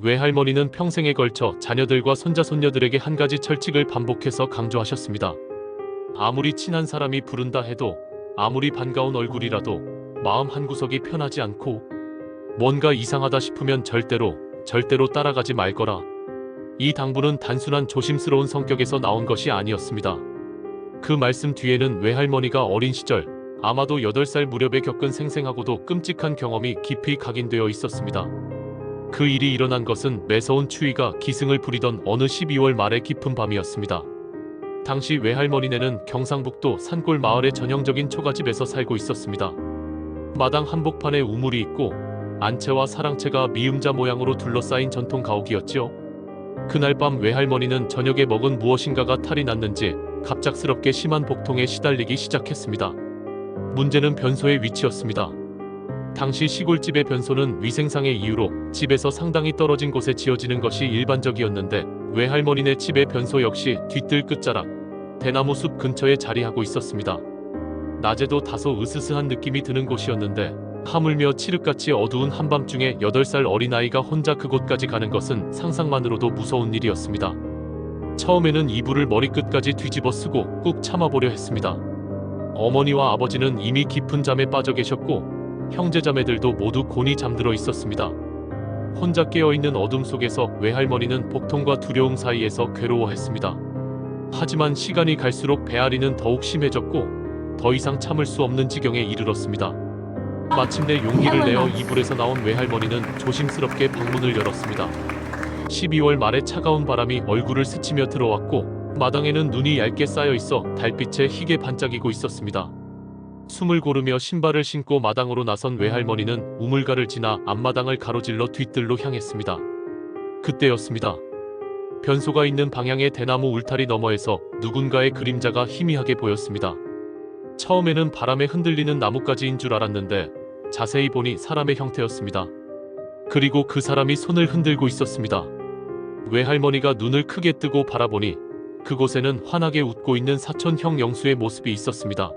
외할머니는 평생에 걸쳐 자녀들과 손자손녀들에게 한 가지 철칙을 반복해서 강조하셨습니다. 아무리 친한 사람이 부른다 해도, 아무리 반가운 얼굴이라도 마음 한구석이 편하지 않고 뭔가 이상하다 싶으면 절대로 따라가지 말거라. 이 당부는 단순한 조심스러운 성격에서 나온 것이 아니었습니다. 그 말씀 뒤에는 외할머니가 어린 시절, 아마도 8살 무렵에 겪은 생생하고도 끔찍한 경험이 깊이 각인되어 있었습니다. 그 일이 일어난 것은 매서운 추위가 기승을 부리던 어느 12월 말의 깊은 밤이었습니다. 당시 외할머니네는 경상북도 산골 마을의 전형적인 초가집에서 살고 있었습니다. 마당 한복판에 우물이 있고 안채와 사랑채가 미음자 모양으로 둘러싸인 전통 가옥이었지요. 그날 밤 외할머니는 저녁에 먹은 무엇인가가 탈이 났는지 갑작스럽게 심한 복통에 시달리기 시작했습니다. 문제는 변소의 위치였습니다. 당시 시골집의 변소는 위생상의 이유로 집에서 상당히 떨어진 곳에 지어지는 것이 일반적이었는데 외할머니네 집의 변소 역시 뒤뜰 끝자락, 대나무 숲 근처에 자리하고 있었습니다. 낮에도 다소 으스스한 느낌이 드는 곳이었는데 하물며 칠흑같이 어두운 한밤중에 8살 어린아이가 혼자 그곳까지 가는 것은 상상만으로도 무서운 일이었습니다. 처음에는 이불을 머리끝까지 뒤집어 쓰고 꾹 참아보려 했습니다. 어머니와 아버지는 이미 깊은 잠에 빠져 계셨고 형제자매들도 모두 곤히 잠들어 있었습니다. 혼자 깨어있는 어둠 속에서 외할머니는 복통과 두려움 사이에서 괴로워했습니다. 하지만 시간이 갈수록 배앓이는 더욱 심해졌고 더 이상 참을 수 없는 지경에 이르렀습니다. 마침내 용기를 내어 이불에서 나온 외할머니는 조심스럽게 방문을 열었습니다. 12월 말의 차가운 바람이 얼굴을 스치며 들어왔고 마당에는 눈이 얇게 쌓여 있어 달빛에 희게 반짝이고 있었습니다. 숨을 고르며 신발을 신고 마당으로 나선 외할머니는 우물가를 지나 앞마당을 가로질러 뒤뜰로 향했습니다. 그때였습니다. 변소가 있는 방향의 대나무 울타리 너머에서 누군가의 그림자가 희미하게 보였습니다. 처음에는 바람에 흔들리는 나뭇가지인 줄 알았는데 자세히 보니 사람의 형태였습니다. 그리고 그 사람이 손을 흔들고 있었습니다. 외할머니가 눈을 크게 뜨고 바라보니 그곳에는 환하게 웃고 있는 사촌 형 영수의 모습이 있었습니다.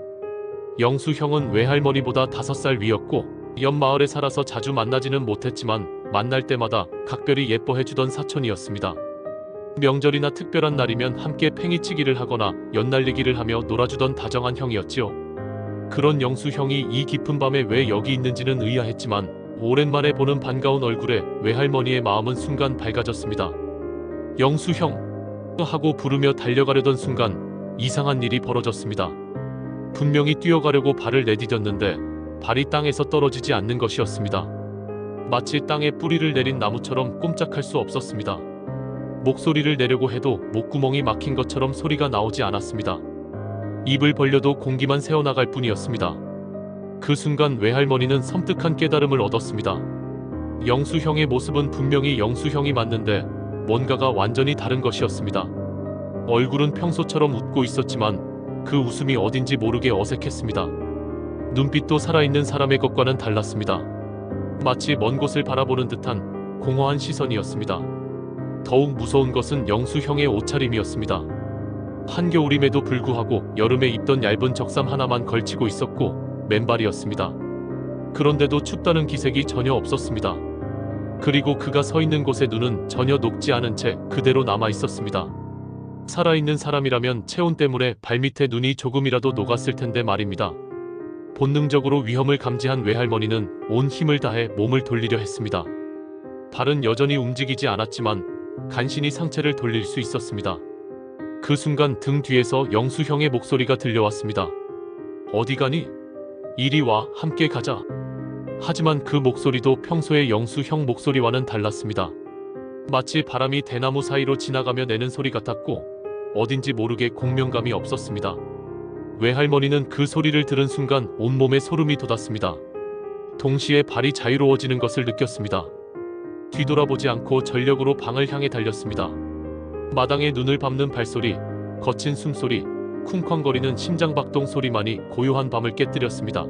영수 형은 외할머니보다 5살 위였고 옆 마을에 살아서 자주 만나지는 못했지만 만날 때마다 각별히 예뻐해주던 사촌이었습니다. 명절이나 특별한 날이면 함께 팽이치기를 하거나 연날리기를 하며 놀아주던 다정한 형이었지요. 그런 영수 형이 이 깊은 밤에 왜 여기 있는지는 의아했지만 오랜만에 보는 반가운 얼굴에 외할머니의 마음은 순간 밝아졌습니다. 영수 형! 하고 부르며 달려가려던 순간 이상한 일이 벌어졌습니다. 분명히 뛰어가려고 발을 내디뎠는데 발이 땅에서 떨어지지 않는 것이었습니다. 마치 땅에 뿌리를 내린 나무처럼 꼼짝할 수 없었습니다. 목소리를 내려고 해도 목구멍이 막힌 것처럼 소리가 나오지 않았습니다. 입을 벌려도 공기만 새어나갈 뿐이었습니다. 그 순간 외할머니는 섬뜩한 깨달음을 얻었습니다. 영수 형의 모습은 분명히 영수 형이 맞는데 뭔가가 완전히 다른 것이었습니다. 얼굴은 평소처럼 웃고 있었지만 그 웃음이 어딘지 모르게 어색했습니다. 눈빛도 살아있는 사람의 것과는 달랐습니다. 마치 먼 곳을 바라보는 듯한 공허한 시선이었습니다. 더욱 무서운 것은 영수 형의 옷차림이었습니다. 한겨울임에도 불구하고 여름에 입던 얇은 적삼 하나만 걸치고 있었고 맨발이었습니다. 그런데도 춥다는 기색이 전혀 없었습니다. 그리고 그가 서 있는 곳의 눈은 전혀 녹지 않은 채 그대로 남아 있었습니다. 살아있는 사람이라면 체온 때문에 발밑에 눈이 조금이라도 녹았을 텐데 말입니다. 본능적으로 위험을 감지한 외할머니는 온 힘을 다해 몸을 돌리려 했습니다. 발은 여전히 움직이지 않았지만 간신히 상체를 돌릴 수 있었습니다. 그 순간 등 뒤에서 영수 형의 목소리가 들려왔습니다. 어디 가니? 이리 와, 함께 가자. 하지만 그 목소리도 평소의 영수 형 목소리와는 달랐습니다. 마치 바람이 대나무 사이로 지나가며 내는 소리 같았고 어딘지 모르게 공명감이 없었습니다. 외할머니는 그 소리를 들은 순간 온몸에 소름이 돋았습니다. 동시에 발이 자유로워지는 것을 느꼈습니다. 뒤돌아보지 않고 전력으로 방을 향해 달렸습니다. 마당에 눈을 밟는 발소리, 거친 숨소리, 쿵쾅거리는 심장박동 소리만이 고요한 밤을 깨뜨렸습니다.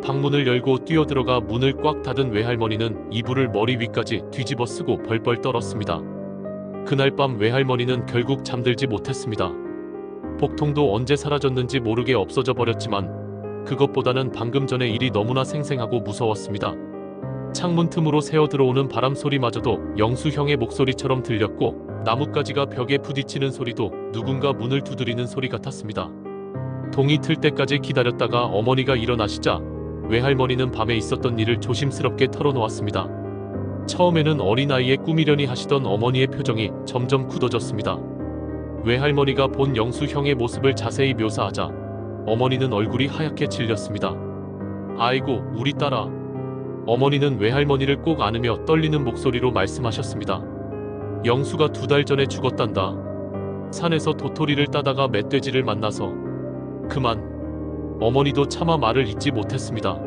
방문을 열고 뛰어들어가 문을 꽉 닫은 외할머니는 이불을 머리 위까지 뒤집어 쓰고 벌벌 떨었습니다. 그날 밤 외할머니는 결국 잠들지 못했습니다. 복통도 언제 사라졌는지 모르게 없어져 버렸지만 그것보다는 방금 전의 일이 너무나 생생하고 무서웠습니다. 창문 틈으로 새어 들어오는 바람 소리마저도 영수 형의 목소리처럼 들렸고 나뭇가지가 벽에 부딪히는 소리도 누군가 문을 두드리는 소리 같았습니다. 동이 틀 때까지 기다렸다가 어머니가 일어나시자 외할머니는 밤에 있었던 일을 조심스럽게 털어놓았습니다. 처음에는 어린아이의 꿈이려니 하시던 어머니의 표정이 점점 굳어졌습니다. 외할머니가 본 영수 형의 모습을 자세히 묘사하자 어머니는 얼굴이 하얗게 질렸습니다. 아이고, 우리 딸아. 어머니는 외할머니를 꼭 안으며 떨리는 목소리로 말씀하셨습니다. 영수가 2달 전에 죽었단다. 산에서 도토리를 따다가 멧돼지를 만나서. 그만. 어머니도 차마 말을 잇지 못했습니다.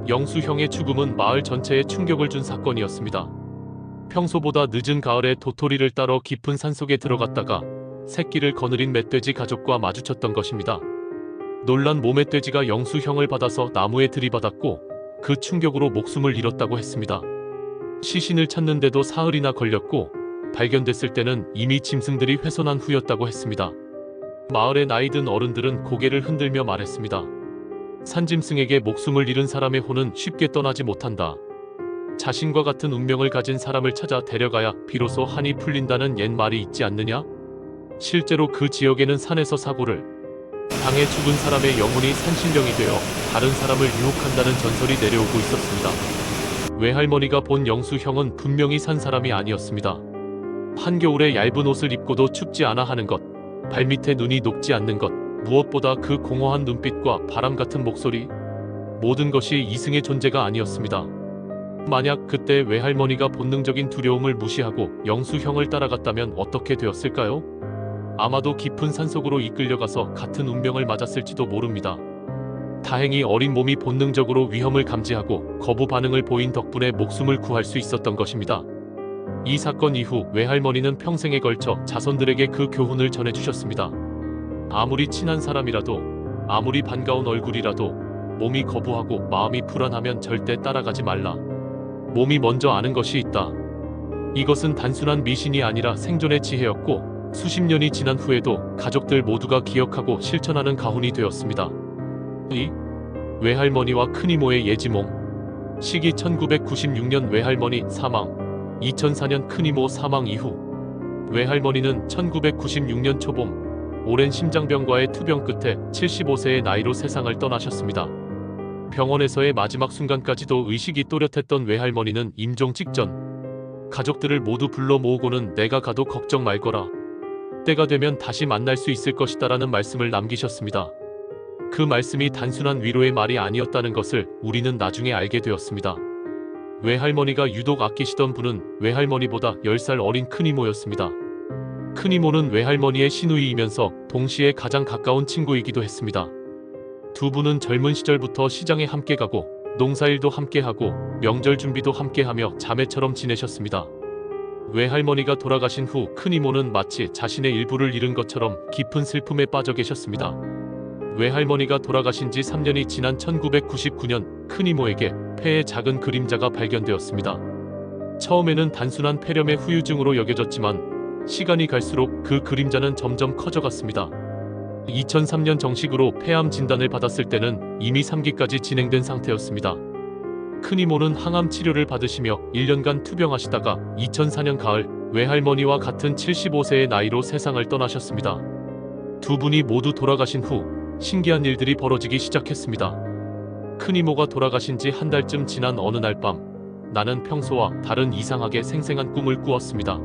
영수 형의 죽음은 마을 전체에 충격을 준 사건이었습니다. 평소보다 늦은 가을에 도토리를 따러 깊은 산속에 들어갔다가 새끼를 거느린 멧돼지 가족과 마주쳤던 것입니다. 놀란 모멧돼지가 영수 형을 받아서 나무에 들이받았고 그 충격으로 목숨을 잃었다고 했습니다. 시신을 찾는데도 사흘이나 걸렸고 발견됐을 때는 이미 짐승들이 훼손한 후였다고 했습니다. 마을의 나이든 어른들은 고개를 흔들며 말했습니다. 산짐승에게 목숨을 잃은 사람의 혼은 쉽게 떠나지 못한다. 자신과 같은 운명을 가진 사람을 찾아 데려가야 비로소 한이 풀린다는 옛말이 있지 않느냐? 실제로 그 지역에는 산에서 사고를 당해 죽은 사람의 영혼이 산신령이 되어 다른 사람을 유혹한다는 전설이 내려오고 있었습니다. 외할머니가 본 영수 형은 분명히 산 사람이 아니었습니다. 한겨울에 얇은 옷을 입고도 춥지 않아 하는 것, 발밑에 눈이 녹지 않는 것, 무엇보다 그 공허한 눈빛과 바람 같은 목소리, 모든 것이 이승의 존재가 아니었습니다. 만약 그때 외할머니가 본능적인 두려움을 무시하고 영수 형을 따라갔다면 어떻게 되었을까요? 아마도 깊은 산속으로 이끌려가서 같은 운명을 맞았을지도 모릅니다. 다행히 어린 몸이 본능적으로 위험을 감지하고 거부 반응을 보인 덕분에 목숨을 구할 수 있었던 것입니다. 이 사건 이후 외할머니는 평생에 걸쳐 자손들에게 그 교훈을 전해주셨습니다. 아무리 친한 사람이라도, 아무리 반가운 얼굴이라도 몸이 거부하고 마음이 불안하면 절대 따라가지 말라. 몸이 먼저 아는 것이 있다. 이것은 단순한 미신이 아니라 생존의 지혜였고 수십 년이 지난 후에도 가족들 모두가 기억하고 실천하는 가훈이 되었습니다. 외할머니와 큰이모의 예지몽. 시기 1996년 외할머니 사망, 2004년 큰이모 사망 이후 외할머니는 1996년 초봄 오랜 심장병과의 투병 끝에 75세의 나이로 세상을 떠나셨습니다. 병원에서의 마지막 순간까지도 의식이 또렷했던 외할머니는 임종 직전 가족들을 모두 불러 모으고는 내가 가도 걱정 말거라. 때가 되면 다시 만날 수 있을 것이다라는 말씀을 남기셨습니다. 그 말씀이 단순한 위로의 말이 아니었다는 것을 우리는 나중에 알게 되었습니다. 외할머니가 유독 아끼시던 분은 외할머니보다 10살 어린 큰이모였습니다. 큰이모는 외할머니의 시누이이면서 동시에 가장 가까운 친구이기도 했습니다. 두 분은 젊은 시절부터 시장에 함께 가고 농사일도 함께하고 명절 준비도 함께하며 자매처럼 지내셨습니다. 외할머니가 돌아가신 후 큰이모는 마치 자신의 일부를 잃은 것처럼 깊은 슬픔에 빠져 계셨습니다. 외할머니가 돌아가신 지 3년이 지난 1999년 큰이모에게 폐에 작은 그림자가 발견되었습니다. 처음에는 단순한 폐렴의 후유증으로 여겨졌지만 시간이 갈수록 그 그림자는 점점 커져갔습니다. 2003년 정식으로 폐암 진단을 받았을 때는 이미 3기까지 진행된 상태였습니다. 큰이모는 항암 치료를 받으시며 1년간 투병하시다가 2004년 가을 외할머니와 같은 75세의 나이로 세상을 떠나셨습니다. 두 분이 모두 돌아가신 후 신기한 일들이 벌어지기 시작했습니다. 큰이모가 돌아가신 지 한 달쯤 지난 어느 날 밤 나는 평소와 다른 이상하게 생생한 꿈을 꾸었습니다.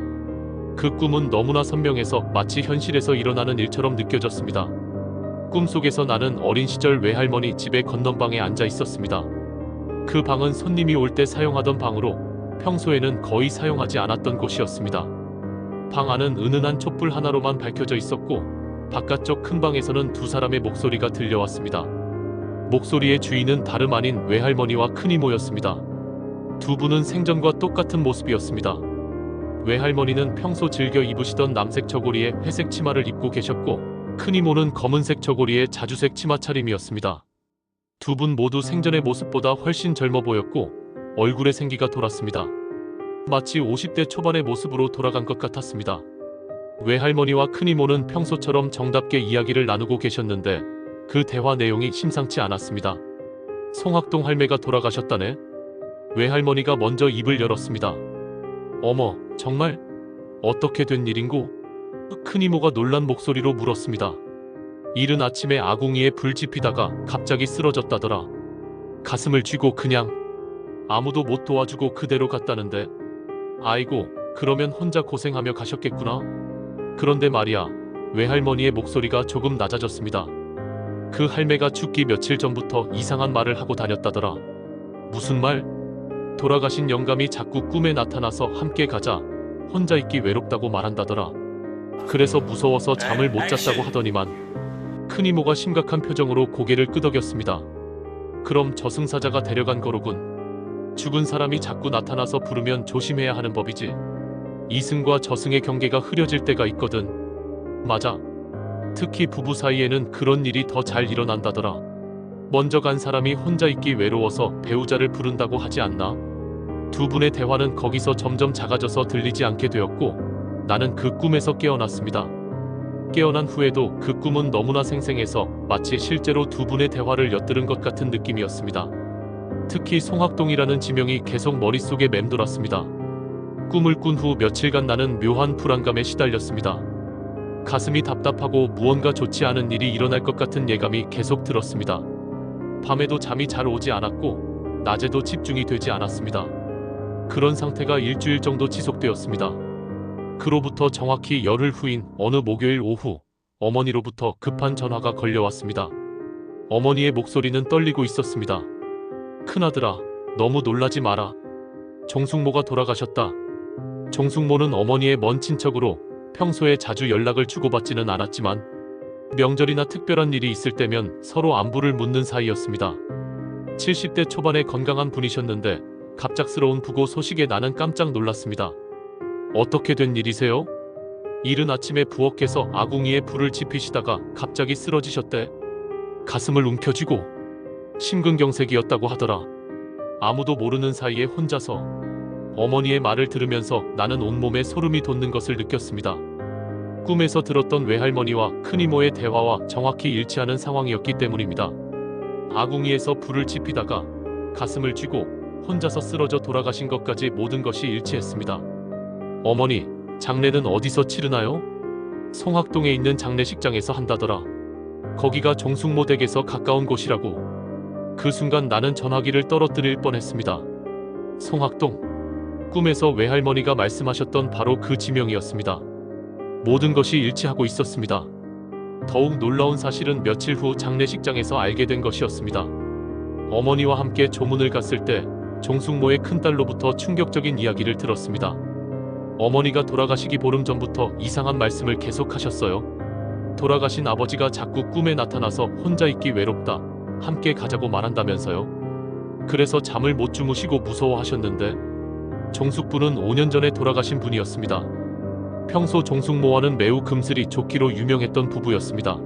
그 꿈은 너무나 선명해서 마치 현실에서 일어나는 일처럼 느껴졌습니다. 꿈속에서 나는 어린 시절 외할머니 집의 건넌방에 앉아 있었습니다. 그 방은 손님이 올 때 사용하던 방으로 평소에는 거의 사용하지 않았던 곳이었습니다. 방 안은 은은한 촛불 하나로만 밝혀져 있었고 바깥쪽 큰 방에서는 두 사람의 목소리가 들려왔습니다. 목소리의 주인은 다름 아닌 외할머니와 큰이모였습니다. 두 분은 생전과 똑같은 모습이었습니다. 외할머니는 평소 즐겨 입으시던 남색 저고리에 회색 치마를 입고 계셨고 큰이모는 검은색 저고리에 자주색 치마 차림이었습니다. 두 분 모두 생전의 모습보다 훨씬 젊어 보였고 얼굴에 생기가 돌았습니다. 마치 50대 초반의 모습으로 돌아간 것 같았습니다. 외할머니와 큰이모는 평소처럼 정답게 이야기를 나누고 계셨는데 그 대화 내용이 심상치 않았습니다. 송학동 할매가 돌아가셨다네? 외할머니가 먼저 입을 열었습니다. 어머, 정말? 어떻게 된 일인고? 큰 이모가 놀란 목소리로 물었습니다. 이른 아침에 아궁이에 불 지피다가 갑자기 쓰러졌다더라. 가슴을 쥐고 그냥 아무도 못 도와주고 그대로 갔다는데. 아이고, 그러면 혼자 고생하며 가셨겠구나. 그런데 말이야, 외할머니의 목소리가 조금 낮아졌습니다. 그 할매가 죽기 며칠 전부터 이상한 말을 하고 다녔다더라. 무슨 말? 돌아가신 영감이 자꾸 꿈에 나타나서 함께 가자, 혼자 있기 외롭다고 말한다더라. 그래서 무서워서 잠을 못 잤다고 하더니만. 큰 이모가 심각한 표정으로 고개를 끄덕였습니다. 그럼 저승사자가 데려간 거로군. 죽은 사람이 자꾸 나타나서 부르면 조심해야 하는 법이지. 이승과 저승의 경계가 흐려질 때가 있거든. 맞아. 특히 부부 사이에는 그런 일이 더 잘 일어난다더라. 먼저 간 사람이 혼자 있기 외로워서 배우자를 부른다고 하지 않나? 두 분의 대화는 거기서 점점 작아져서 들리지 않게 되었고, 나는 그 꿈에서 깨어났습니다. 깨어난 후에도 그 꿈은 너무나 생생해서 마치 실제로 두 분의 대화를 엿들은 것 같은 느낌이었습니다. 특히 송학동이라는 지명이 계속 머릿속에 맴돌았습니다. 꿈을 꾼 후 며칠간 나는 묘한 불안감에 시달렸습니다. 가슴이 답답하고 무언가 좋지 않은 일이 일어날 것 같은 예감이 계속 들었습니다. 밤에도 잠이 잘 오지 않았고 낮에도 집중이 되지 않았습니다. 그런 상태가 일주일 정도 지속되었습니다. 그로부터 정확히 열흘 후인 어느 목요일 오후, 어머니로부터 급한 전화가 걸려왔습니다. 어머니의 목소리는 떨리고 있었습니다. 큰아들아, 너무 놀라지 마라. 종숙모가 돌아가셨다. 종숙모는 어머니의 먼 친척으로 평소에 자주 연락을 주고받지는 않았지만 명절이나 특별한 일이 있을 때면 서로 안부를 묻는 사이였습니다. 70대 초반의 건강한 분이셨는데 갑작스러운 부고 소식에 나는 깜짝 놀랐습니다. 어떻게 된 일이세요? 이른 아침에 부엌에서 아궁이에 불을 지피시다가 갑자기 쓰러지셨대. 가슴을 움켜쥐고 심근경색이었다고 하더라. 아무도 모르는 사이에 혼자서. 어머니의 말을 들으면서 나는 온몸에 소름이 돋는 것을 느꼈습니다. 꿈에서 들었던 외할머니와 큰이모의 대화와 정확히 일치하는 상황이었기 때문입니다. 아궁이에서 불을 지피다가 가슴을 쥐고 혼자서 쓰러져 돌아가신 것까지 모든 것이 일치했습니다. 어머니, 장례는 어디서 치르나요? 송학동에 있는 장례식장에서 한다더라. 거기가 종숙모 댁에서 가까운 곳이라고. 그 순간 나는 전화기를 떨어뜨릴 뻔했습니다. 송학동. 꿈에서 외할머니가 말씀하셨던 바로 그 지명이었습니다. 모든 것이 일치하고 있었습니다. 더욱 놀라운 사실은 며칠 후 장례식장에서 알게 된 것이었습니다. 어머니와 함께 조문을 갔을 때 종숙모의 큰딸로부터 충격적인 이야기를 들었습니다. 어머니가 돌아가시기 보름 전부터 이상한 말씀을 계속하셨어요. 돌아가신 아버지가 자꾸 꿈에 나타나서 혼자 있기 외롭다, 함께 가자고 말한다면서요. 그래서 잠을 못 주무시고 무서워하셨는데, 종숙부는 5년 전에 돌아가신 분이었습니다. 평소 종숙모와는 매우 금슬이 좋기로 유명했던 부부였습니다.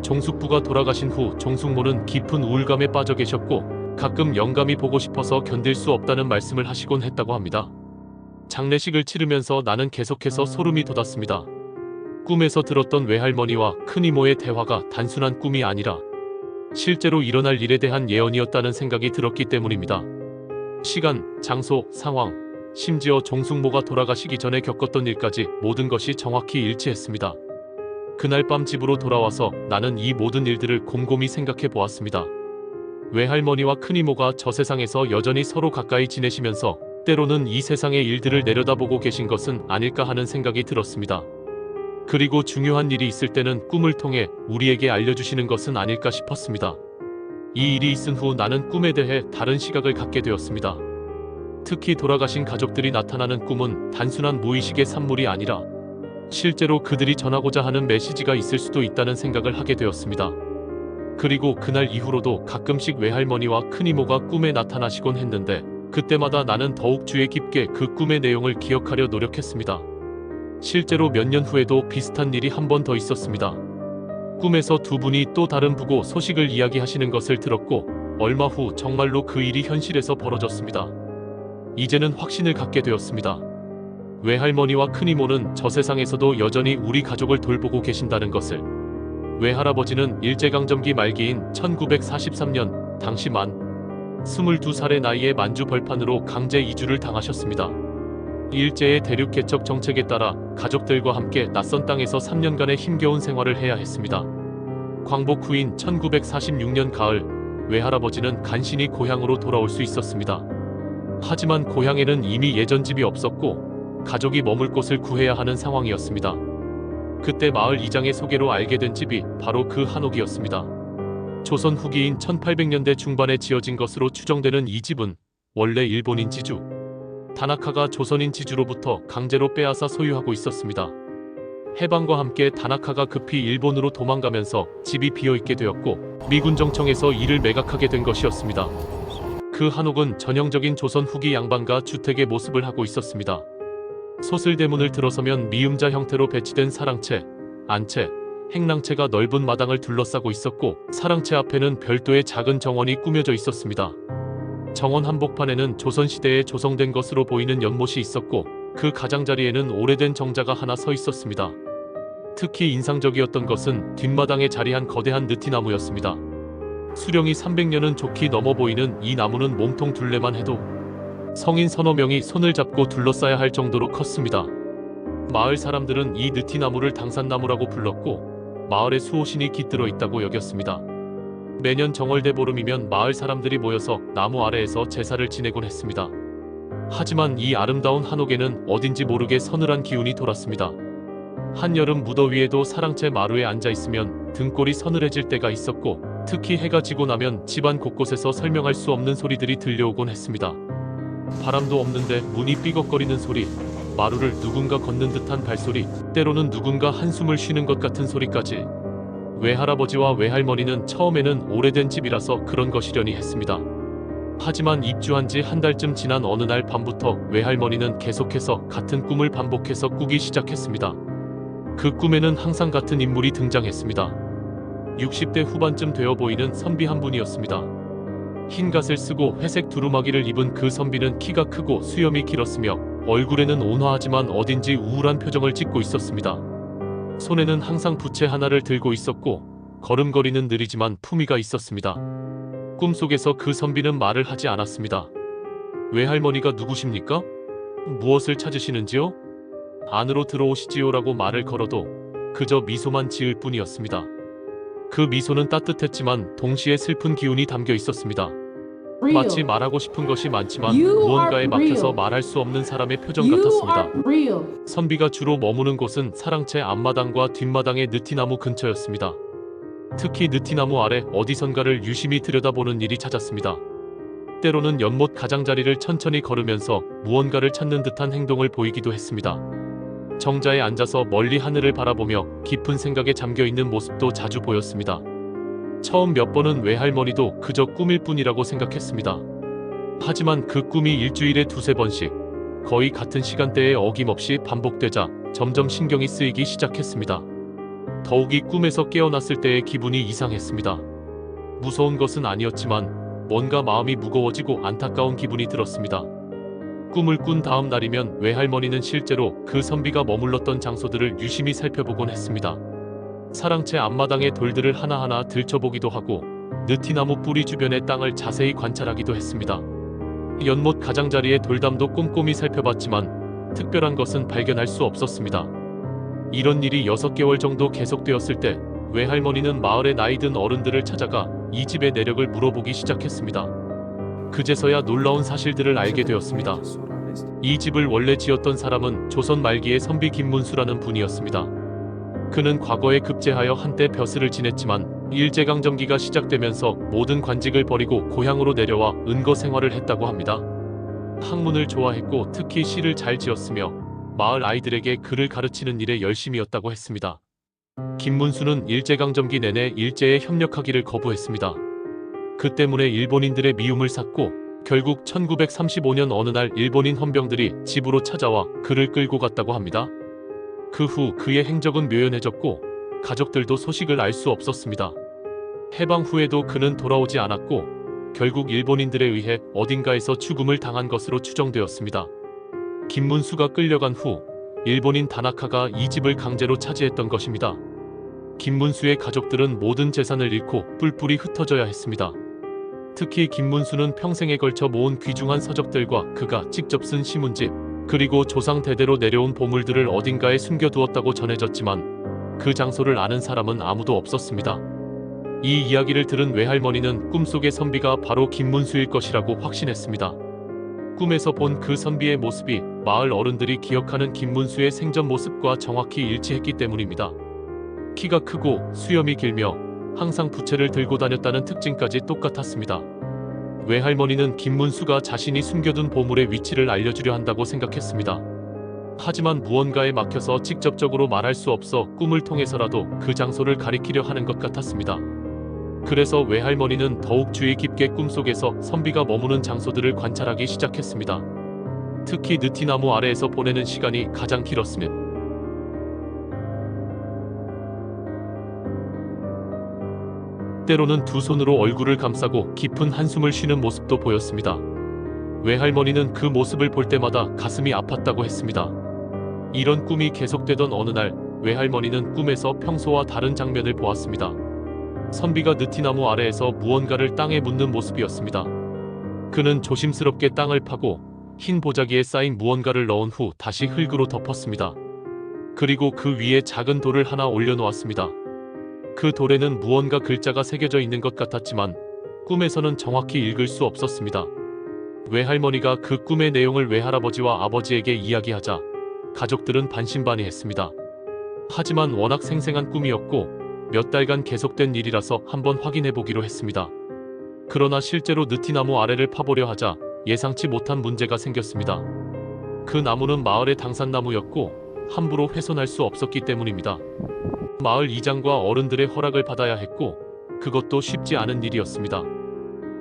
종숙부가 돌아가신 후 종숙모는 깊은 우울감에 빠져 계셨고 가끔 영감이 보고 싶어서 견딜 수 없다는 말씀을 하시곤 했다고 합니다. 장례식을 치르면서 나는 계속해서 소름이 돋았습니다. 꿈에서 들었던 외할머니와 큰이모의 대화가 단순한 꿈이 아니라 실제로 일어날 일에 대한 예언이었다는 생각이 들었기 때문입니다. 시간, 장소, 상황, 심지어 종숙모가 돌아가시기 전에 겪었던 일까지 모든 것이 정확히 일치했습니다. 그날 밤 집으로 돌아와서 나는 이 모든 일들을 곰곰이 생각해 보았습니다. 외할머니와 큰이모가 저 세상에서 여전히 서로 가까이 지내시면서 때로는 이 세상의 일들을 내려다보고 계신 것은 아닐까 하는 생각이 들었습니다. 그리고 중요한 일이 있을 때는 꿈을 통해 우리에게 알려주시는 것은 아닐까 싶었습니다. 이 일이 있은 후 나는 꿈에 대해 다른 시각을 갖게 되었습니다. 특히 돌아가신 가족들이 나타나는 꿈은 단순한 무의식의 산물이 아니라 실제로 그들이 전하고자 하는 메시지가 있을 수도 있다는 생각을 하게 되었습니다. 그리고 그날 이후로도 가끔씩 외할머니와 큰이모가 꿈에 나타나시곤 했는데 그때마다 나는 더욱 주의 깊게 그 꿈의 내용을 기억하려 노력했습니다. 실제로 몇 년 후에도 비슷한 일이 한 번 더 있었습니다. 꿈에서 두 분이 또 다른 부고 소식을 이야기하시는 것을 들었고 얼마 후 정말로 그 일이 현실에서 벌어졌습니다. 이제는 확신을 갖게 되었습니다. 외할머니와 큰이모는 저 세상에서도 여전히 우리 가족을 돌보고 계신다는 것을. 외할아버지는 일제강점기 말기인 1943년 당시 만 22살의 나이에 만주 벌판으로 강제 이주를 당하셨습니다. 일제의 대륙 개척 정책에 따라 가족들과 함께 낯선 땅에서 3년간의 힘겨운 생활을 해야 했습니다. 광복 후인 1946년 가을, 외할아버지는 간신히 고향으로 돌아올 수 있었습니다. 하지만 고향에는 이미 예전 집이 없었고 가족이 머물 곳을 구해야 하는 상황이었습니다. 그때 마을 이장의 소개로 알게 된 집이 바로 그 한옥이었습니다. 조선 후기인 1800년대 중반에 지어진 것으로 추정되는 이 집은 원래 일본인 지주 다나카가 조선인 지주로부터 강제로 빼앗아 소유하고 있었습니다. 해방과 함께 다나카가 급히 일본으로 도망가면서 집이 비어있게 되었고 미군 정청에서 이를 매각하게 된 것이었습니다. 그 한옥은 전형적인 조선 후기 양반가 주택의 모습을 하고 있었습니다. 소슬대문을 들어서면 미음자 형태로 배치된 사랑채, 안채, 행랑채가 넓은 마당을 둘러싸고 있었고 사랑채 앞에는 별도의 작은 정원이 꾸며져 있었습니다. 정원 한복판에는 조선시대에 조성된 것으로 보이는 연못이 있었고 그 가장자리에는 오래된 정자가 하나 서 있었습니다. 특히 인상적이었던 것은 뒷마당에 자리한 거대한 느티나무였습니다. 수령이 300년은 좋게 넘어 보이는 이 나무는 몸통 둘레만 해도 성인 서너 명이 손을 잡고 둘러싸야 할 정도로 컸습니다. 마을 사람들은 이 느티나무를 당산나무라고 불렀고 마을에 수호신이 깃들어 있다고 여겼습니다. 매년 정월대 보름이면 마을 사람들이 모여서 나무 아래에서 제사를 지내곤 했습니다. 하지만 이 아름다운 한옥에는 어딘지 모르게 서늘한 기운이 돌았습니다. 한여름 무더위에도 사랑채 마루에 앉아있으면 등골이 서늘해질 때가 있었고 특히 해가 지고 나면 집안 곳곳에서 설명할 수 없는 소리들이 들려오곤 했습니다. 바람도 없는데 문이 삐걱거리는 소리, 마루를 누군가 걷는 듯한 발소리, 때로는 누군가 한숨을 쉬는 것 같은 소리까지. 외할아버지와 외할머니는 처음에는 오래된 집이라서 그런 것이려니 했습니다. 하지만 입주한 지 한 달쯤 지난 어느 날 밤부터 외할머니는 계속해서 같은 꿈을 반복해서 꾸기 시작했습니다. 그 꿈에는 항상 같은 인물이 등장했습니다. 60대 후반쯤 되어 보이는 선비 한 분이었습니다. 흰 갓을 쓰고 회색 두루마기를 입은 그 선비는 키가 크고 수염이 길었으며 얼굴에는 온화하지만 어딘지 우울한 표정을 짓고 있었습니다. 손에는 항상 부채 하나를 들고 있었고 걸음걸이는 느리지만 품위가 있었습니다. 꿈속에서 그 선비는 말을 하지 않았습니다. 외할머니가 누구십니까? 무엇을 찾으시는지요? 안으로 들어오시지요라고 말을 걸어도 그저 미소만 지을 뿐이었습니다. 그 미소는 따뜻했지만 동시에 슬픈 기운이 담겨 있었습니다. 마치 말하고 싶은 것이 많지만 무언가에 막혀서 말할 수 없는 사람의 표정 같았습니다. 선비가 주로 머무는 곳은 사랑채 앞마당과 뒷마당의 느티나무 근처였습니다. 특히 느티나무 아래 어디선가를 유심히 들여다보는 일이 잦았습니다. 때로는 연못 가장자리를 천천히 걸으면서 무언가를 찾는 듯한 행동을 보이기도 했습니다. 정자에 앉아서 멀리 하늘을 바라보며 깊은 생각에 잠겨있는 모습도 자주 보였습니다. 처음 몇 번은 외할머니도 그저 꿈일 뿐이라고 생각했습니다. 하지만 그 꿈이 일주일에 두세 번씩 거의 같은 시간대에 어김없이 반복되자 점점 신경이 쓰이기 시작했습니다. 더욱이 꿈에서 깨어났을 때의 기분이 이상했습니다. 무서운 것은 아니었지만 뭔가 마음이 무거워지고 안타까운 기분이 들었습니다. 꿈을 꾼 다음 날이면 외할머니는 실제로 그 선비가 머물렀던 장소들을 유심히 살펴보곤 했습니다. 사랑채 앞마당의 돌들을 하나하나 들춰보기도 하고 느티나무 뿌리 주변의 땅을 자세히 관찰하기도 했습니다. 연못 가장자리의 돌담도 꼼꼼히 살펴봤지만 특별한 것은 발견할 수 없었습니다. 이런 일이 6개월 정도 계속되었을 때 외할머니는 마을의 나이든 어른들을 찾아가 이 집의 내력을 물어보기 시작했습니다. 그제서야 놀라운 사실들을 알게 되었습니다. 이 집을 원래 지었던 사람은 조선 말기의 선비 김문수라는 분이었습니다. 그는 과거에 급제하여 한때 벼슬을 지냈지만 일제강점기가 시작되면서 모든 관직을 버리고 고향으로 내려와 은거 생활을 했다고 합니다. 학문을 좋아했고 특히 시를 잘 지었으며 마을 아이들에게 글을 가르치는 일에 열심이었다고 했습니다. 김문수는 일제강점기 내내 일제에 협력하기를 거부했습니다. 그 때문에 일본인들의 미움을 샀고 결국 1935년 어느 날 일본인 헌병들이 집으로 찾아와 그를 끌고 갔다고 합니다. 그 후 그의 행적은 묘연해졌고 가족들도 소식을 알 수 없었습니다. 해방 후에도 그는 돌아오지 않았고 결국 일본인들에 의해 어딘가에서 죽음을 당한 것으로 추정되었습니다. 김문수가 끌려간 후 일본인 다나카가 이 집을 강제로 차지했던 것입니다. 김문수의 가족들은 모든 재산을 잃고 뿔뿔이 흩어져야 했습니다. 특히 김문수는 평생에 걸쳐 모은 귀중한 서적들과 그가 직접 쓴 시문집, 그리고 조상 대대로 내려온 보물들을 어딘가에 숨겨두었다고 전해졌지만 그 장소를 아는 사람은 아무도 없었습니다. 이 이야기를 들은 외할머니는 꿈속의 선비가 바로 김문수일 것이라고 확신했습니다. 꿈에서 본 그 선비의 모습이 마을 어른들이 기억하는 김문수의 생전 모습과 정확히 일치했기 때문입니다. 키가 크고 수염이 길며 항상 부채를 들고 다녔다는 특징까지 똑같았습니다. 외할머니는 김문수가 자신이 숨겨둔 보물의 위치를 알려주려 한다고 생각했습니다. 하지만 무언가에 막혀서 직접적으로 말할 수 없어 꿈을 통해서라도 그 장소를 가리키려 하는 것 같았습니다. 그래서 외할머니는 더욱 주의 깊게 꿈속에서 선비가 머무는 장소들을 관찰하기 시작했습니다. 특히 느티나무 아래에서 보내는 시간이 가장 길었습니다. 때로는 두 손으로 얼굴을 감싸고 깊은 한숨을 쉬는 모습도 보였습니다. 외할머니는 그 모습을 볼 때마다 가슴이 아팠다고 했습니다. 이런 꿈이 계속되던 어느 날 외할머니는 꿈에서 평소와 다른 장면을 보았습니다. 선비가 느티나무 아래에서 무언가를 땅에 묻는 모습이었습니다. 그는 조심스럽게 땅을 파고 흰 보자기에 쌓인 무언가를 넣은 후 다시 흙으로 덮었습니다. 그리고 그 위에 작은 돌을 하나 올려놓았습니다. 그 돌에는 무언가 글자가 새겨져 있는 것 같았지만 꿈에서는 정확히 읽을 수 없었습니다. 외할머니가 그 꿈의 내용을 외할아버지와 아버지에게 이야기하자 가족들은 반신반의했습니다. 하지만 워낙 생생한 꿈이었고 몇 달간 계속된 일이라서 한번 확인해보기로 했습니다. 그러나 실제로 느티나무 아래를 파보려 하자 예상치 못한 문제가 생겼습니다. 그 나무는 마을의 당산나무였고 함부로 훼손할 수 없었기 때문입니다. 마을 이장과 어른들의 허락을 받아야 했고 그것도 쉽지 않은 일이었습니다.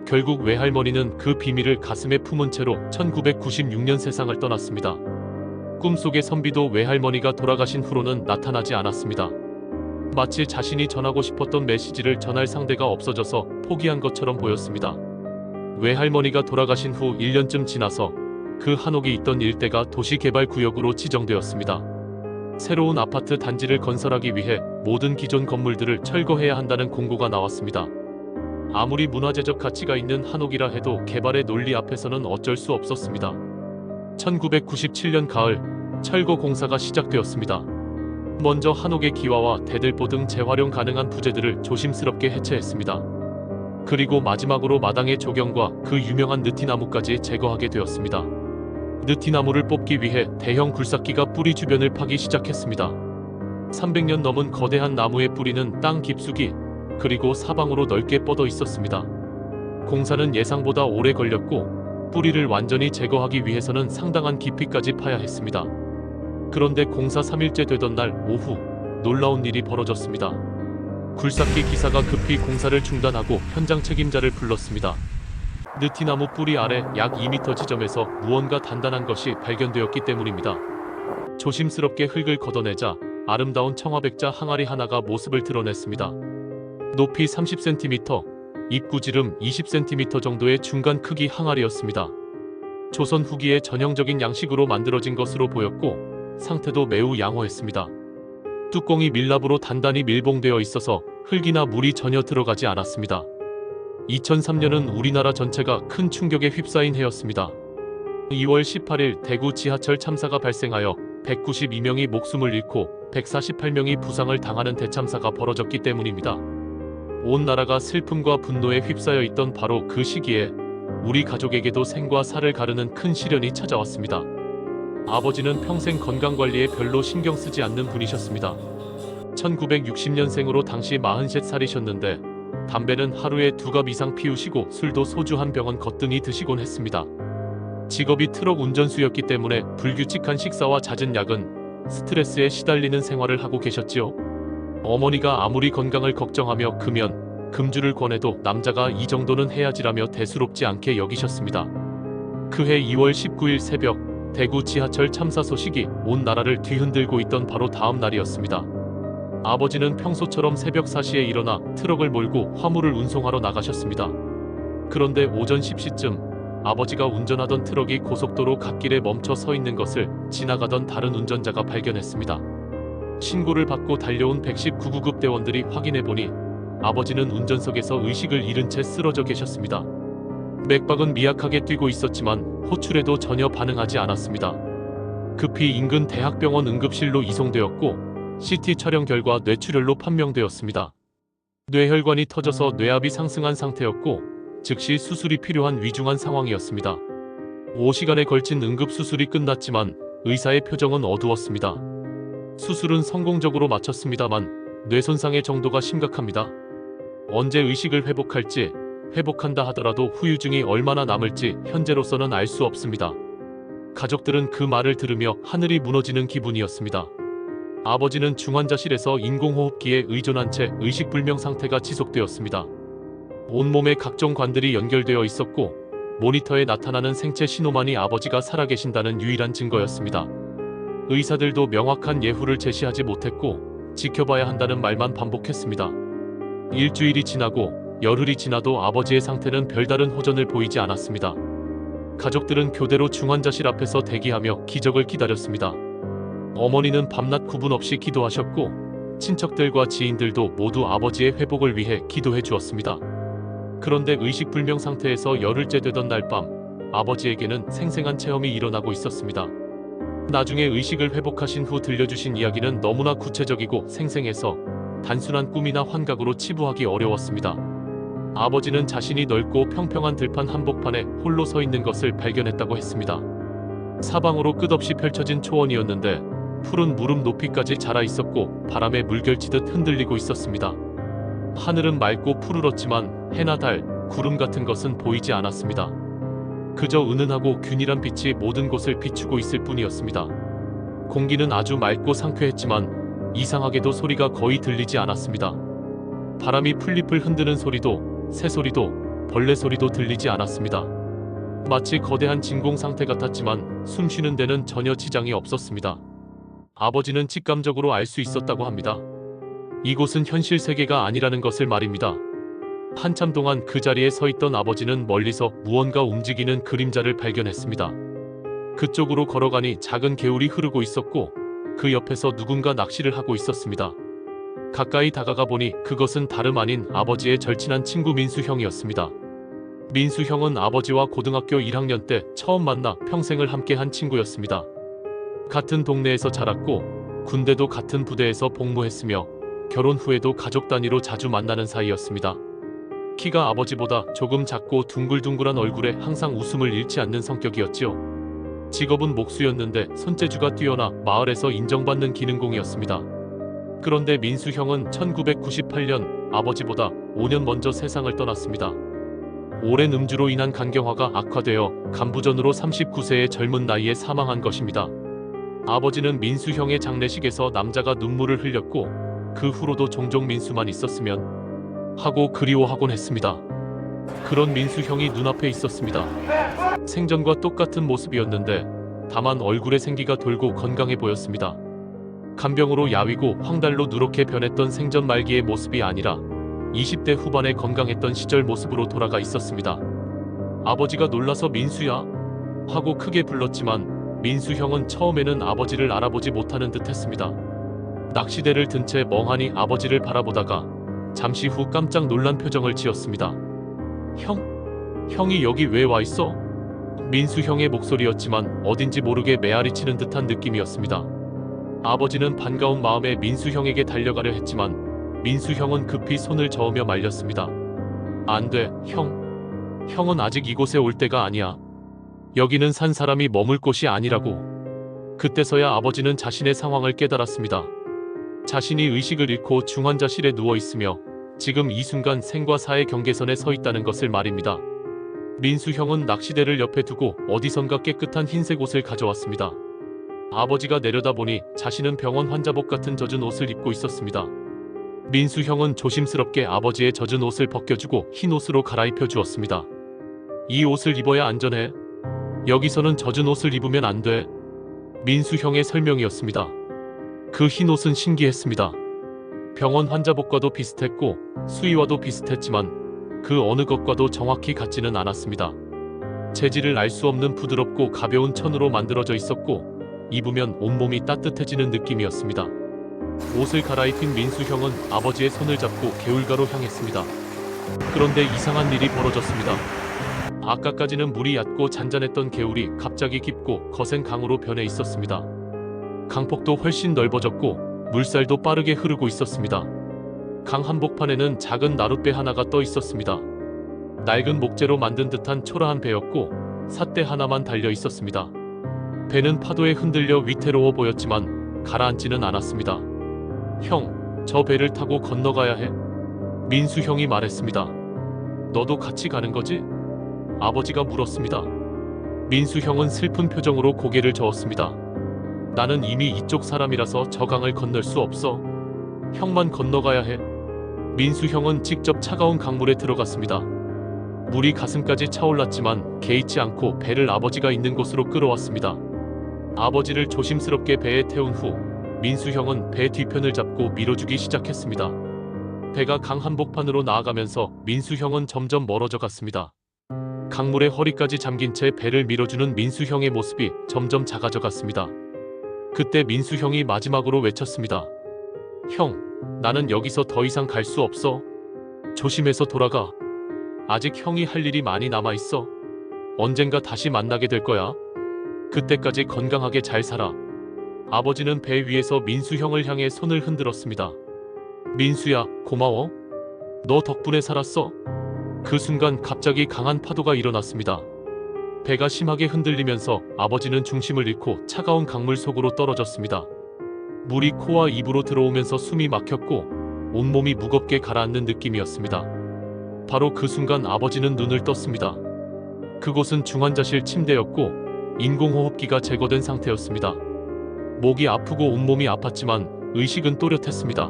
결국 외할머니는 그 비밀을 가슴에 품은 채로 1996년 세상을 떠났습니다. 꿈속의 선비도 외할머니가 돌아가신 후로는 나타나지 않았습니다. 마치 자신이 전하고 싶었던 메시지를 전할 상대가 없어져서 포기한 것처럼 보였습니다. 외할머니가 돌아가신 후 1년쯤 지나서 그 한옥이 있던 일대가 도시개발구역으로 지정되었습니다. 새로운 아파트 단지를 건설하기 위해 모든 기존 건물들을 철거해야 한다는 공고가 나왔습니다. 아무리 문화재적 가치가 있는 한옥이라 해도 개발의 논리 앞에서는 어쩔 수 없었습니다. 1997년 가을, 철거 공사가 시작되었습니다. 먼저 한옥의 기와와 대들보 등 재활용 가능한 부재들을 조심스럽게 해체했습니다. 그리고 마지막으로 마당의 조경과 그 유명한 느티나무까지 제거하게 되었습니다. 느티나무를 뽑기 위해 대형 굴삭기가 뿌리 주변을 파기 시작했습니다. 300년 넘은 거대한 나무의 뿌리는 땅 깊숙이 그리고 사방으로 넓게 뻗어 있었습니다. 공사는 예상보다 오래 걸렸고 뿌리를 완전히 제거하기 위해서는 상당한 깊이까지 파야 했습니다. 그런데 공사 3일째 되던 날 오후 놀라운 일이 벌어졌습니다. 굴삭기 기사가 급히 공사를 중단하고 현장 책임자를 불렀습니다. 느티나무 뿌리 아래 약 2m 지점에서 무언가 단단한 것이 발견되었기 때문입니다. 조심스럽게 흙을 걷어내자 아름다운 청화백자 항아리 하나가 모습을 드러냈습니다. 높이 30cm, 입구지름 20cm 정도의 중간 크기 항아리였습니다. 조선 후기의 전형적인 양식으로 만들어진 것으로 보였고 상태도 매우 양호했습니다. 뚜껑이 밀랍으로 단단히 밀봉되어 있어서 흙이나 물이 전혀 들어가지 않았습니다. 2003년은 우리나라 전체가 큰 충격에 휩싸인 해였습니다. 2월 18일 대구 지하철 참사가 발생하여 192명이 목숨을 잃고 148명이 부상을 당하는 대참사가 벌어졌기 때문입니다. 온 나라가 슬픔과 분노에 휩싸여 있던 바로 그 시기에 우리 가족에게도 생과 사를 가르는 큰 시련이 찾아왔습니다. 아버지는 평생 건강관리에 별로 신경 쓰지 않는 분이셨습니다. 1960년생으로 당시 43살이셨는데 담배는 하루에 2갑 이상 피우시고 술도 소주 한 병은 거뜬히 드시곤 했습니다. 직업이 트럭 운전수였기 때문에 불규칙한 식사와 잦은 야근, 스트레스에 시달리는 생활을 하고 계셨지요. 어머니가 아무리 건강을 걱정하며 금연, 금주를 권해도 남자가 이 정도는 해야지라며 대수롭지 않게 여기셨습니다. 그해 2월 19일 새벽 대구 지하철 참사 소식이 온 나라를 뒤흔들고 있던 바로 다음 날이었습니다. 아버지는 평소처럼 새벽 4시에 일어나 트럭을 몰고 화물을 운송하러 나가셨습니다. 그런데 오전 10시쯤 아버지가 운전하던 트럭이 고속도로 갓길에 멈춰 서 있는 것을 지나가던 다른 운전자가 발견했습니다. 신고를 받고 달려온 119구급 대원들이 확인해보니 아버지는 운전석에서 의식을 잃은 채 쓰러져 계셨습니다. 맥박은 미약하게 뛰고 있었지만 호출에도 전혀 반응하지 않았습니다. 급히 인근 대학병원 응급실로 이송되었고 CT 촬영 결과 뇌출혈로 판명되었습니다. 뇌혈관이 터져서 뇌압이 상승한 상태였고 즉시 수술이 필요한 위중한 상황이었습니다. 5시간에 걸친 응급수술이 끝났지만 의사의 표정은 어두웠습니다. 수술은 성공적으로 마쳤습니다만 뇌 손상의 정도가 심각합니다. 언제 의식을 회복할지, 회복한다 하더라도 후유증이 얼마나 남을지 현재로서는 알 수 없습니다. 가족들은 그 말을 들으며 하늘이 무너지는 기분이었습니다. 아버지는 중환자실에서 인공호흡기에 의존한 채 의식불명 상태가 지속되었습니다. 온몸에 각종 관들이 연결되어 있었고 모니터에 나타나는 생체 신호만이 아버지가 살아계신다는 유일한 증거였습니다. 의사들도 명확한 예후를 제시하지 못했고 지켜봐야 한다는 말만 반복했습니다. 일주일이 지나고 열흘이 지나도 아버지의 상태는 별다른 호전을 보이지 않았습니다. 가족들은 교대로 중환자실 앞에서 대기하며 기적을 기다렸습니다. 어머니는 밤낮 구분 없이 기도하셨고 친척들과 지인들도 모두 아버지의 회복을 위해 기도해 주었습니다. 그런데 의식불명 상태에서 열흘째 되던 날 밤 아버지에게는 생생한 체험이 일어나고 있었습니다. 나중에 의식을 회복하신 후 들려주신 이야기는 너무나 구체적이고 생생해서 단순한 꿈이나 환각으로 치부하기 어려웠습니다. 아버지는 자신이 넓고 평평한 들판 한복판에 홀로 서 있는 것을 발견했다고 했습니다. 사방으로 끝없이 펼쳐진 초원이었는데 푸른 무릎 높이까지 자라 있었고 바람에 물결치듯 흔들리고 있었습니다. 하늘은 맑고 푸르렀지만 해나 달, 구름 같은 것은 보이지 않았습니다. 그저 은은하고 균일한 빛이 모든 곳을 비추고 있을 뿐이었습니다. 공기는 아주 맑고 상쾌했지만 이상하게도 소리가 거의 들리지 않았습니다. 바람이 풀잎을 흔드는 소리도, 새소리도, 벌레 소리도 들리지 않았습니다. 마치 거대한 진공 상태 같았지만 숨 쉬는 데는 전혀 지장이 없었습니다. 아버지는 직감적으로 알 수 있었다고 합니다. 이곳은 현실 세계가 아니라는 것을 말입니다. 한참 동안 그 자리에 서 있던 아버지는 멀리서 무언가 움직이는 그림자를 발견했습니다. 그쪽으로 걸어가니 작은 개울이 흐르고 있었고 그 옆에서 누군가 낚시를 하고 있었습니다. 가까이 다가가 보니 그것은 다름 아닌 아버지의 절친한 친구 민수 형이었습니다. 민수 형은 아버지와 고등학교 1학년 때 처음 만나 평생을 함께한 친구였습니다. 같은 동네에서 자랐고 군대도 같은 부대에서 복무했으며 결혼 후에도 가족 단위로 자주 만나는 사이였습니다. 키가 아버지보다 조금 작고 둥글둥글한 얼굴에 항상 웃음을 잃지 않는 성격이었지요. 직업은 목수였는데 손재주가 뛰어나 마을에서 인정받는 기능공이었습니다. 그런데 민수 형은 1998년 아버지보다 5년 먼저 세상을 떠났습니다. 오랜 음주로 인한 간경화가 악화되어 간부전으로 39세의 젊은 나이에 사망한 것입니다. 아버지는 민수 형의 장례식에서 남자가 눈물을 흘렸고 그 후로도 종종 민수만 있었으면 하고 그리워하곤 했습니다. 그런 민수 형이 눈앞에 있었습니다. 생전과 똑같은 모습이었는데 다만 얼굴에 생기가 돌고 건강해 보였습니다. 간병으로 야위고 황달로 누렇게 변했던 생전 말기의 모습이 아니라 20대 후반에 건강했던 시절 모습으로 돌아가 있었습니다. 아버지가 놀라서 민수야? 하고 크게 불렀지만 민수 형은 처음에는 아버지를 알아보지 못하는 듯 했습니다. 낚시대를 든 채 멍하니 아버지를 바라보다가 잠시 후 깜짝 놀란 표정을 지었습니다. 형이 여기 왜 와 있어? 민수 형의 목소리였지만 어딘지 모르게 메아리치는 듯한 느낌이었습니다. 아버지는 반가운 마음에 민수 형에게 달려가려 했지만 민수 형은 급히 손을 저으며 말렸습니다. 안 돼, 형은 아직 이곳에 올 때가 아니야. 여기는 산 사람이 머물 곳이 아니라고. 그때서야 아버지는 자신의 상황을 깨달았습니다. 자신이 의식을 잃고 중환자실에 누워 있으며 지금 이 순간 생과 사의 경계선에 서 있다는 것을 말입니다. 민수 형은 낚시대를 옆에 두고 어디선가 깨끗한 흰색 옷을 가져왔습니다. 아버지가 내려다보니 자신은 병원 환자복 같은 젖은 옷을 입고 있었습니다. 민수 형은 조심스럽게 아버지의 젖은 옷을 벗겨주고 흰 옷으로 갈아입혀 주었습니다. 이 옷을 입어야 안전해. 여기서는 젖은 옷을 입으면 안 돼. 민수 형의 설명이었습니다. 그 흰 옷은 신기했습니다. 병원 환자복과도 비슷했고 수의와도 비슷했지만 그 어느 것과도 정확히 같지는 않았습니다. 재질을 알 수 없는 부드럽고 가벼운 천으로 만들어져 있었고 입으면 온몸이 따뜻해지는 느낌이었습니다. 옷을 갈아입힌 민수 형은 아버지의 손을 잡고 개울가로 향했습니다. 그런데 이상한 일이 벌어졌습니다. 아까까지는 물이 얕고 잔잔했던 개울이 갑자기 깊고 거센 강으로 변해 있었습니다. 강폭도 훨씬 넓어졌고 물살도 빠르게 흐르고 있었습니다. 강 한복판에는 작은 나룻배 하나가 떠 있었습니다. 낡은 목재로 만든 듯한 초라한 배였고 삿대 하나만 달려 있었습니다. 배는 파도에 흔들려 위태로워 보였지만 가라앉지는 않았습니다. 형, 저 배를 타고 건너가야 해. 민수 형이 말했습니다. 너도 같이 가는 거지? 아버지가 물었습니다. 민수 형은 슬픈 표정으로 고개를 저었습니다. 나는 이미 이쪽 사람이라서 저 강을 건널 수 없어. 형만 건너가야 해. 민수 형은 직접 차가운 강물에 들어갔습니다. 물이 가슴까지 차올랐지만 개의치 않고 배를 아버지가 있는 곳으로 끌어왔습니다. 아버지를 조심스럽게 배에 태운 후 민수 형은 배 뒤편을 잡고 밀어주기 시작했습니다. 배가 강 한복판으로 나아가면서 민수 형은 점점 멀어져 갔습니다. 강물에 허리까지 잠긴 채 배를 밀어주는 민수 형의 모습이 점점 작아져 갔습니다. 그때 민수 형이 마지막으로 외쳤습니다. 형, 나는 여기서 더 이상 갈 수 없어. 조심해서 돌아가. 아직 형이 할 일이 많이 남아 있어. 언젠가 다시 만나게 될 거야. 그때까지 건강하게 잘 살아. 아버지는 배 위에서 민수 형을 향해 손을 흔들었습니다. 민수야, 고마워. 너 덕분에 살았어. 그 순간 갑자기 강한 파도가 일어났습니다. 배가 심하게 흔들리면서 아버지는 중심을 잃고 차가운 강물 속으로 떨어졌습니다. 물이 코와 입으로 들어오면서 숨이 막혔고 온몸이 무겁게 가라앉는 느낌이었습니다. 바로 그 순간 아버지는 눈을 떴습니다. 그곳은 중환자실 침대였고 인공호흡기가 제거된 상태였습니다. 목이 아프고 온몸이 아팠지만 의식은 또렷했습니다.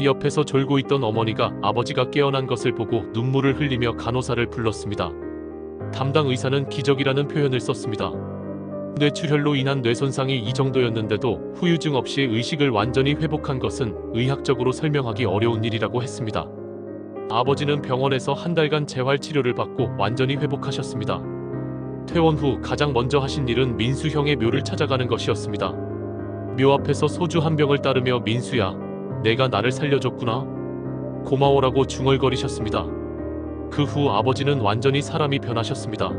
옆에서 졸고 있던 어머니가 아버지가 깨어난 것을 보고 눈물을 흘리며 간호사를 불렀습니다. 담당 의사는 기적이라는 표현을 썼습니다. 뇌출혈로 인한 뇌손상이 이 정도였는데도 후유증 없이 의식을 완전히 회복한 것은 의학적으로 설명하기 어려운 일이라고 했습니다. 아버지는 병원에서 한 달간 재활치료를 받고 완전히 회복하셨습니다. 퇴원 후 가장 먼저 하신 일은 민수 형의 묘를 찾아가는 것이었습니다. 묘 앞에서 소주 한 병을 따르며 민수야, 내가 나를 살려줬구나. 고마워라고 중얼거리셨습니다. 그 후 아버지는 완전히 사람이 변하셨습니다.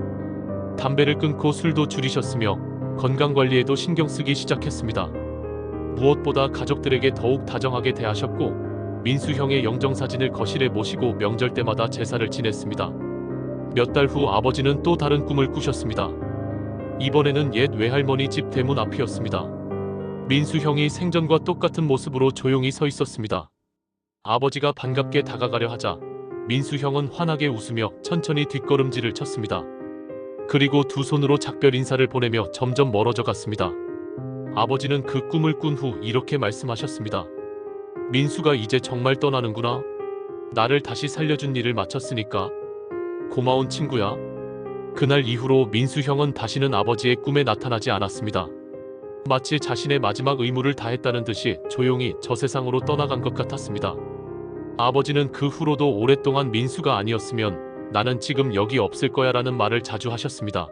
담배를 끊고 술도 줄이셨으며 건강관리에도 신경 쓰기 시작했습니다. 무엇보다 가족들에게 더욱 다정하게 대하셨고 민수 형의 영정사진을 거실에 모시고 명절 때마다 제사를 지냈습니다. 몇 달 후 아버지는 또 다른 꿈을 꾸셨습니다. 이번에는 옛 외할머니 집 대문 앞이었습니다. 민수 형이 생전과 똑같은 모습으로 조용히 서 있었습니다. 아버지가 반갑게 다가가려 하자 민수 형은 환하게 웃으며 천천히 뒷걸음질을 쳤습니다. 그리고 두 손으로 작별 인사를 보내며 점점 멀어져 갔습니다. 아버지는 그 꿈을 꾼 후 이렇게 말씀하셨습니다. 민수가 이제 정말 떠나는구나. 나를 다시 살려준 일을 마쳤으니까 고마운 친구야. 그날 이후로 민수 형은 다시는 아버지의 꿈에 나타나지 않았습니다. 마치 자신의 마지막 의무를 다했다는 듯이 조용히 저 세상으로 떠나간 것 같았습니다. 아버지는 그 후로도 오랫동안 민수가 아니었으면 나는 지금 여기 없을 거야 라는 말을 자주 하셨습니다.